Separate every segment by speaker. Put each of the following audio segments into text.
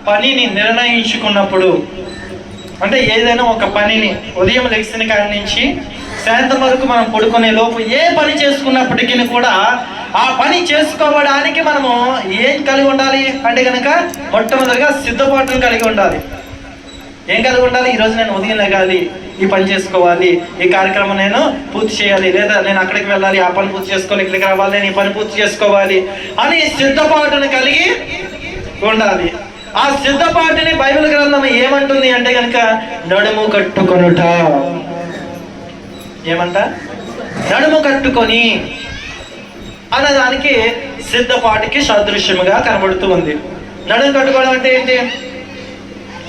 Speaker 1: పనిని నిర్ణయించుకున్నప్పుడు, అంటే ఏదైనా ఒక పనిని ఉదయం లెగిసిన కాడి నుంచి సాయంత్రం వరకు మనం పడుకునే లోపు ఏ పని చేసుకున్నప్పటికీ కూడా ఆ పని చేసుకోవడానికి మనము ఏం కలిగి ఉండాలి అంటే కనుక మొట్టమొదటిగా సిద్ధపాటును కలిగి ఉండాలి. ఏం కలిగి ఉండాలి? ఈరోజు నేను ఉదయం లెగాలి, ఈ పని చేసుకోవాలి, ఈ కార్యక్రమం నేను పూర్తి చేయాలి, లేదా నేను అక్కడికి వెళ్ళాలి, ఆ పని పూర్తి చేసుకోవాలి, ఇక్కడికి రావాలి, నేను ఈ పని పూర్తి చేసుకోవాలి అని సిద్ధపాటును కలిగి ఉండాలి. ఆ సిద్ధపాటుని బైబిల్ గ్రంథం ఏమంటుంది అంటే కనుక నడుము కట్టుకొనుట. ఏమంట? నడుము కట్టుకొని అన్నదానికి సిద్ధపాటుకి సదృశ్యముగా కనబడుతూ ఉంది. నడుము కట్టుకోవడం అంటే ఏంటి?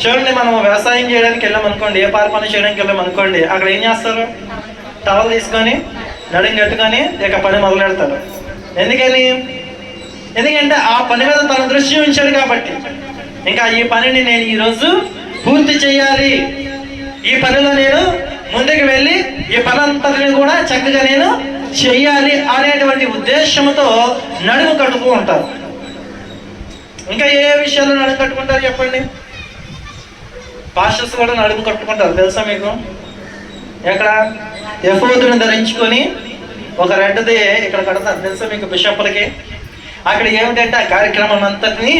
Speaker 1: చూడండి, మనం వ్యవసాయం చేయడానికి వెళ్ళామనుకోండి, ఏ పని చేయడానికి వెళ్ళామనుకోండి, అక్కడ ఏం చేస్తారు? టవల్ తీసుకొని నడుము కట్టుకొని ఇక పని మొదలు పెడతారు. ఎందుకంటే ఆ పని మీద తన దృష్టి ఉంచాడు కాబట్టి. ఇంకా ఈ పనిని నేను ఈరోజు పూర్తి చేయాలి, ఈ పనిలో నేను ముందుకు వెళ్ళి ఈ పని అంతటిని కూడా చక్కగా నేను చెయ్యాలి అనేటువంటి ఉద్దేశంతో నడుము కట్టుతూ ఉంటారు. ఇంకా ఏ విషయాల్లో నడుము కట్టుకుంటారు చెప్పండి? పాస్టర్స్ కూడా నడుము కట్టుకుంటారు, తెలుసా మీకు? ఎక్కడ? ఎఫోదును ధరించుకొని ఒక రెడ్డది ఇక్కడ కడతారు, తెలుసా మీకు? బిషప్లకి. అక్కడ ఏమిటంటే ఆ కార్యక్రమం అంతటిని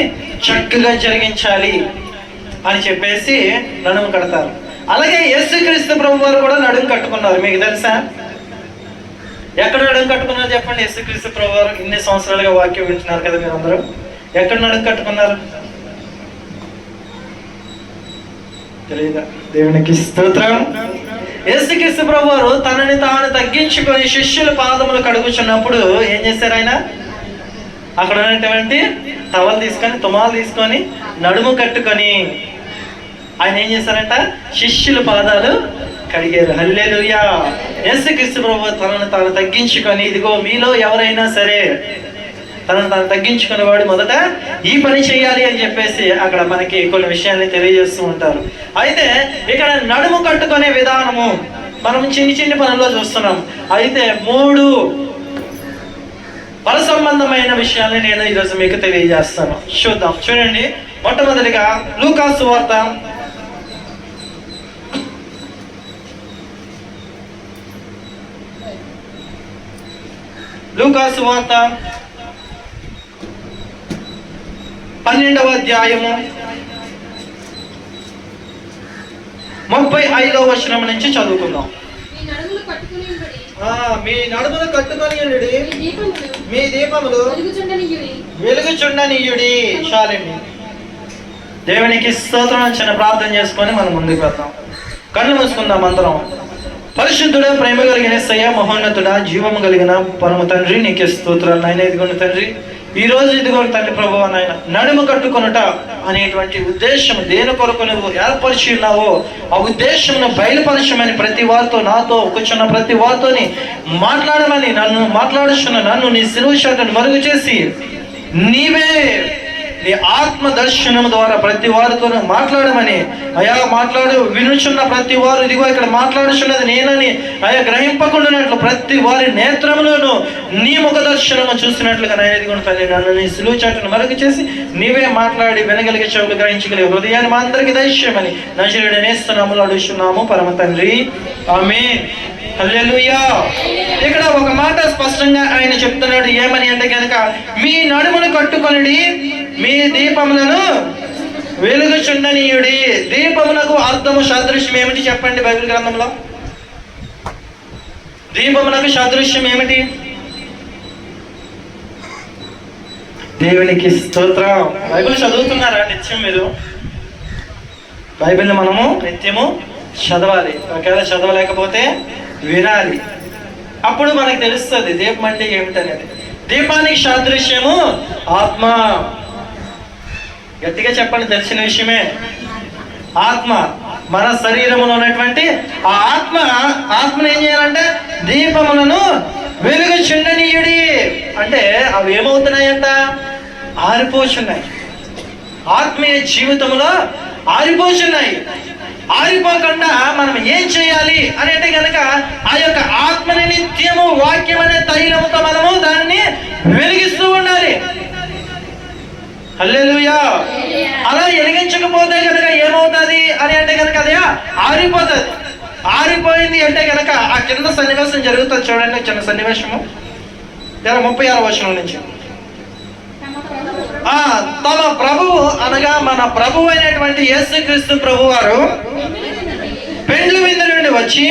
Speaker 1: చక్కగా జరిగించాలి అని చెప్పేసి నడుము కడతారు. అలాగే యేసుక్రీస్తు ప్రభు వారు కూడా నడుము కట్టుకున్నారు, మీకు తెలుసా? ఎక్కడ నడుము కట్టుకున్నారు చెప్పండి? యేసుక్రీస్తు ప్రభు వారు ఇన్ని సంవత్సరాలుగా వాక్యం వింటున్నారు కదా మీరు అందరూ, ఎక్కడ నడుము కట్టుకున్నారు? తెలియదా? దేవునికి స్తోత్రం. యేసుక్రీస్తు ప్రభు వారు తనని తాను తగ్గించుకొని శిష్యుల పాదములు కడుగుచున్నప్పుడు ఏం చేశారు? ఆయన అక్కడ ఉన్నటువంటి టవల్ తీసుకొని, తుమాలు తీసుకొని, నడుము కట్టుకొని ఆయన ఏం చేశారంట? శిష్యుల పాదాలు కడిగారు. హల్లెలూయా. యేసుక్రీస్తు ప్రభు తనను తాను తగ్గించుకొని, ఇదిగో మీలో ఎవరైనా సరే తనను తాను తగ్గించుకునే వాడు మొదట ఈ పని చేయాలి అని చెప్పేసి అక్కడ మనకి కొన్ని విషయాన్ని తెలియజేస్తూ ఉంటారు. అయితే ఇక్కడ నడుము కట్టుకునే విధానము మనం చిన్ని చిన్ని పనుల్లో చూస్తున్నాం. అయితే 3 పర సంబంధమైన విషయాన్ని నేను ఈరోజు మీకు తెలియజేస్తాను. చూద్దాం. చూడండి, మొట్టమొదటిగా లూకాసు వార్త 12వ అధ్యాయము 35వ వచనం నుంచి చదువుకుందాం. మీ నడుములు కట్టుకొని మీ దీపములు వెలుగుచుండనీయుడి. చాలండి. దేవునికి స్తోత్రం. చిన్న ప్రార్థన చేసుకొని మనం ముందుకు వెళ్దాం. కళ్ళు మూసుకుందాం అందరం. పరిశుద్ధుడా, ప్రేమ కలిగిన యేసయ్య, మహోన్నతుడా, జీవము కలిగిన పరమ తండ్రి, నీకే స్తోత్రాలు నాయన. ఇదిగోండి తండ్రి, ఈరోజు ఇదిగోండి తండ్రి ప్రభువా నాయన, నడుము కట్టుకొనుట అనేటువంటి ఉద్దేశం దేని కొరకు నువ్వు ఏర్పరిచి ఉన్నావో ఆ ఉద్దేశంను బయలుపరచమని ప్రతి వారితో, నాతో కూర్చున్న ప్రతి వారితోని మాట్లాడమని, నన్ను నీ సిలువ చాటును మరుగు చేసి నీవే నీ ఆత్మ దర్శనం ద్వారా ప్రతి వారితో మాట్లాడమని అయా, వినుచున్న ప్రతి వారు ఇదిగో ఇక్కడ మాట్లాడుచున్నది నేనని అయా గ్రహింపకుండానట్లు ప్రతి వారి నేత్రములను నీ ముఖ దర్శనము చూసినట్లుగా నేను తల్లి నన్ను నీ సిలువ చాటును మరుగు చేసి నీవే మాట్లాడి వినగలిగే చెవులు గ్రహించగలిగే హృదయాన్ని మా అందరికీ దయచేయమని నజరేయుడైన యేసు నామములో అడుగుచున్నాము పరమ తండ్రి, ఆమేన్. హల్లెలూయా. ఇక్కడ ఒక మాట స్పష్టంగా ఆయన చెప్తున్నాడు. ఏమని అంటే కనుక మీ నడుమును కట్టుకొనిడి, మీ దీపములను వెలుగుచుండనీయుడి. దీపములకు అర్థము సాదృశ్యం ఏమిటి చెప్పండి బైబిల్ గ్రంథంలో? దీపములకు సాదృశ్యం ఏమిటి? దేవునికి స్తోత్రం. బైబిల్ చదువుతున్నారా నిత్యం? మీరు బైబిల్ని మనము నిత్యము చదవాలి. ఒకవేళ చదవలేకపోతే వినాలి. అప్పుడు మనకు తెలుస్తుంది దీపం అంటే ఏమిటనేది. దీపానికి సాదృశ్యము ఆత్మ. గట్టిగా చెప్పండి, తెలిసిన విషయమే. ఆత్మ, మన శరీరంలో ఉన్నటువంటి ఆ ఆత్మను ఏం చేయాలంటే దీపములను వెలుగుచుండనీయుడి. అంటే అవి ఏమవుతున్నాయంట? ఆరిపోచున్నాయి. ఆత్మీయ జీవితంలో ఆరిపోచున్నాయి. ఆరిపోకుండా మనం ఏం చేయాలి అని అంటే కనుక ఆ యొక్క ఆత్మని నిత్యము వాక్యం అనే తైలముతో మనము దాన్ని వెలిగిస్తూ ఉండాలి. హల్లెలూయా. అలా వెలిగించకపోతే కనుక ఏమవుతుంది అని అంటే కనుక అదే ఆరిపోతుంది. ఆరిపోయింది అంటే కనుక ఆ కింద సన్నివేశం జరుగుతుంది చూడండి, చిన్న సన్నివేశము 36వ వచనం నుంచి. తమ ప్రభువు అనగా మన ప్రభువు అయినటువంటి యేసుక్రీస్తు ప్రభు వారు పెండ్లి విందు నుండి వచ్చి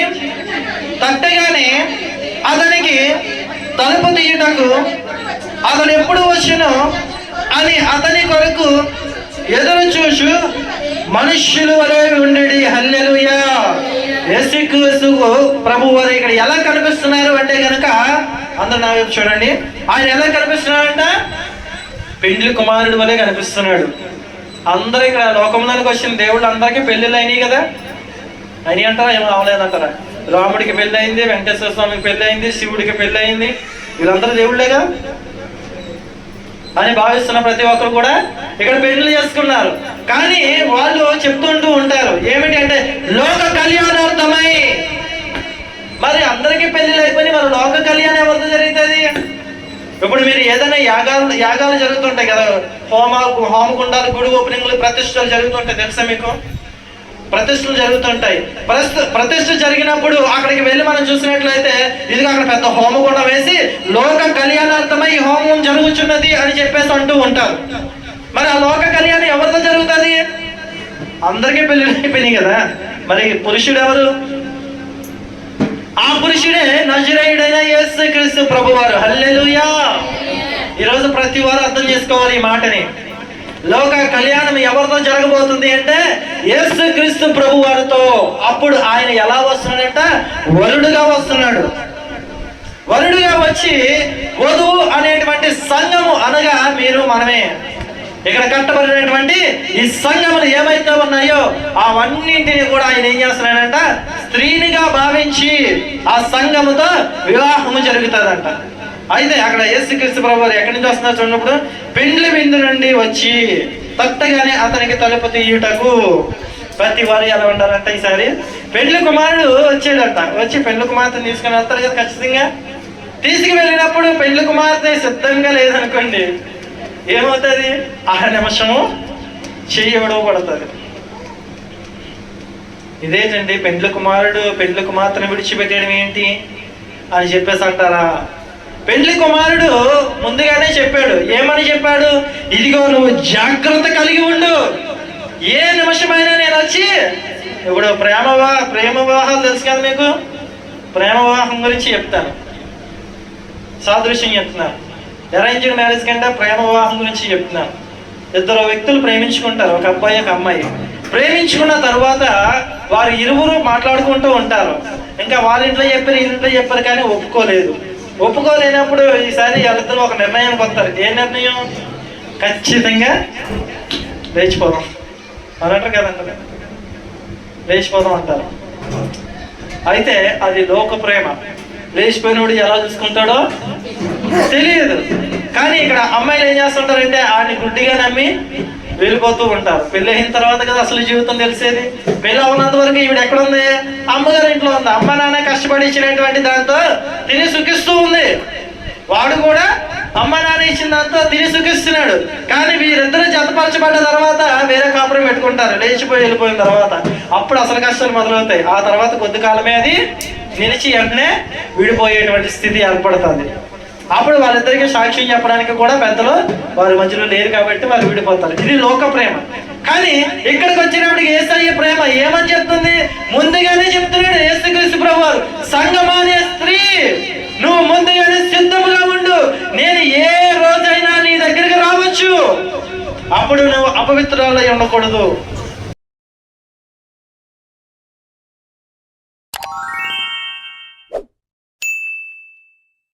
Speaker 1: తట్టగానే అతనికి తలుపు తీయుటకు అతడు ఎప్పుడు వచ్చును అని అతని కొరకు ఎదురు చూచు మనుష్యులు వలె ఉండేది. హల్లెలూయా. యేసుక్రీస్తు ప్రభు వారు ఇక్కడ ఎలా కనిపిస్తున్నారు అంటే కనుక అందరూ నా వైపు చూడండి. ఆయన ఎలా కనిపిస్తున్నాడంట? పెండ్లి కుమారుడు వలె కనిపిస్తున్నాడు. అందరూ ఇక్కడ లోకంలోనికి వచ్చిన దేవుళ్ళు అందరికీ పెళ్ళిళ్ళు అయినాయి కదా. అయినాయి అంటారా? ఏమో అవలేదంటారా? రాముడికి పెళ్ళి అయింది, వెంకటేశ్వర స్వామికి పెళ్ళి అయింది, శివుడికి పెళ్ళి అయింది. వీళ్ళందరూ దేవుళ్ళేగా అని భావిస్తున్న ప్రతి ఒక్కరు కూడా ఇక్కడ పెళ్లి చేసుకున్నారు. కానీ వాళ్ళు చెప్తుంటూ ఉంటారు ఏమిటి అంటే లోక కళ్యాణార్థమై. మరి అందరికీ పెళ్లిళ్ళు అయిపోయి మరి లోక కళ్యాణం ఎవరితో జరుగుతుంది? ఇప్పుడు మీరు ఏదైనా యాగాలు జరుగుతుంటాయి కదా, హోమగుండాలు, గుడి ఓపెనింగ్లు, ప్రతిష్టలు జరుగుతుంటాయి తెలుసా మీకు? ప్రతిష్టలు జరుగుతుంటాయి. ప్రతిష్ట జరిగినప్పుడు అక్కడికి వెళ్ళి మనం చూసినట్లయితే ఇదిగో అక్కడ పెద్ద హోమగుండం వేసి లోక కళ్యాణార్థమై ఈ హోమం జరుగుతున్నది అని చెప్పేసి అంటూ ఉంటారు. మరి ఆ లోక కళ్యాణం ఎవరితో జరుగుతుంది? అందరికీ పెళ్లి అయిపోయినాయి కదా. మరి పురుషుడు ఎవరు? ఆ పురుషుడే నజరేయుడైన యేసుక్రీస్తు ప్రభువారు. హల్లెలూయా. ఈరోజు ప్రతి వారు అర్థం చేసుకోవాలి ఈ మాటని. లోక కళ్యాణం ఎవరితో జరగబోతుంది అంటే యేసుక్రీస్తు ప్రభు వారితో. అప్పుడు ఆయన ఎలా వస్తున్నాడంట? వరుడుగా వస్తున్నాడు. వరుడుగా వచ్చి వధువు అనేటువంటి సంఘము అనగా మీరు మనమే. ఇక్కడ కట్టబడినటువంటి ఈ సంఘములు ఏమైతే ఉన్నాయో అవన్నింటినీ కూడా ఆయన ఏం చేస్తున్నాడంట? స్త్రీనిగా భావించి ఆ సంఘముతో వివాహము జరుగుతుందంట. అయితే అక్కడ యేసుక్రీస్తు ప్రభు వారు ఎక్కడి నుంచి వస్తున్నారు చూడప్పుడు పెండ్లి విందు నుండి వచ్చి తట్టగానే అతనికి తలుపు తీయుటకు. ప్రతి వారు ఎలా ఉండాలంట? ఈసారి పెండ్లి కుమారుడు వచ్చాడంట. వచ్చి పెండ్లి కుమార్తెను తీసుకుని వెళ్తారు కదా ఖచ్చితంగా. తీసుకువెళ్ళినప్పుడు పెండ్లి కుమార్తె సిద్ధంగా లేదనుకోండి ఏమవుతుంది? ఆ నిమిషము చెయ్యి విడవబడుతుంది. ఇదేంటండి పెండ్లి కుమారుడు పెండ్లి కుమార్తెను విడిచిపెట్టడం ఏంటి అని చెప్పేసి అంటారా? పెండ్లి కుమారుడు ముందుగానే చెప్పాడు. ఏమని చెప్పాడు? ఇదిగో నువ్వు జాగ్రత్త కలిగి ఉండు, ఏ నిమిషమైనా నేను వచ్చి. ఇప్పుడు ప్రేమ వివాహాలు తెలుసు కదా మీకు. ప్రేమ వివాహం గురించి చెప్తాను, సాదృశ్యం చెప్తున్నాను. అరేంజ్డ్ మ్యారేజ్ కంటే ప్రేమ వివాహం గురించి చెప్తున్నాను. ఇద్దరు వ్యక్తులు ప్రేమించుకుంటారు, ఒక అబ్బాయి ఒక అమ్మాయి. ప్రేమించుకున్న తర్వాత వారు ఇరువురు మాట్లాడుకుంటూ ఉంటారు. ఇంకా వాళ్ళ ఇంట్లో చెప్పారు, ఇంట్లో చెప్పారు, కానీ ఒప్పుకోలేనప్పుడు ఈసారి వాళ్ళిద్దరూ ఒక నిర్ణయానికి వస్తారు. ఏ నిర్ణయం? ఖచ్చితంగా లేచిపోదాం అనంటారు కదంటారు, లేచిపోదాం అంటారు. అయితే అది లోక ప్రేమ. లేచిపోయినోడు ఎలా చూసుకుంటాడో తెలియదు. కానీ ఇక్కడ అమ్మాయిలు ఏం చేస్తుంటారంటే ఆయన గుడ్డిగా నమ్మి వెళ్ళిపోతూ ఉంటారు. పెళ్ళి అయిన తర్వాత కదా అసలు జీవితం తెలిసేది. పెళ్ళి అవునంత వరకు ఈవిడ ఎక్కడుంది? అమ్మగారి ఇంట్లో ఉంది. అమ్మ నాన్న కష్టపడి ఇచ్చినటువంటి దాంతో తిని సుఖిస్తూ ఉంది. వాడు కూడా అమ్మ నాన్న ఇచ్చిన దాంతో తిని సుఖిస్తున్నాడు. కానీ వీరిద్దరూ జతపరచబడ్డ తర్వాత వేరే కాపురం పెట్టుకుంటారు. లేచిపోయి వెళ్ళిపోయిన తర్వాత అప్పుడు అసలు కష్టాలు మొదలవుతాయి. ఆ తర్వాత కొద్ది కాలమే అది నిలిచి వెంటనే విడిపోయేటువంటి స్థితి ఏర్పడుతుంది. అప్పుడు వాళ్ళిద్దరికి సాక్ష్యం చెప్పడానికి కూడా పెద్దలు వారి మధ్యలో లేరు కాబట్టి వారు విడిపోతారు. ఇది లోక ప్రేమ. కానీ ఇక్కడికి వచ్చినప్పటికి యేసయ్య ప్రేమ ఏమని చెప్తుంది? ముందుగానే చెప్తున్నాడు యేసుక్రీస్తు ప్రభువారు, సంఘమా అనే స్త్రీ నువ్వు ముందుగానే సిద్ధముగా ఉండు, నేను ఏ రోజైనా నీ దగ్గరికి రావచ్చు. అప్పుడు నువ్వు అపవిత్రాలై ఉండకూడదు.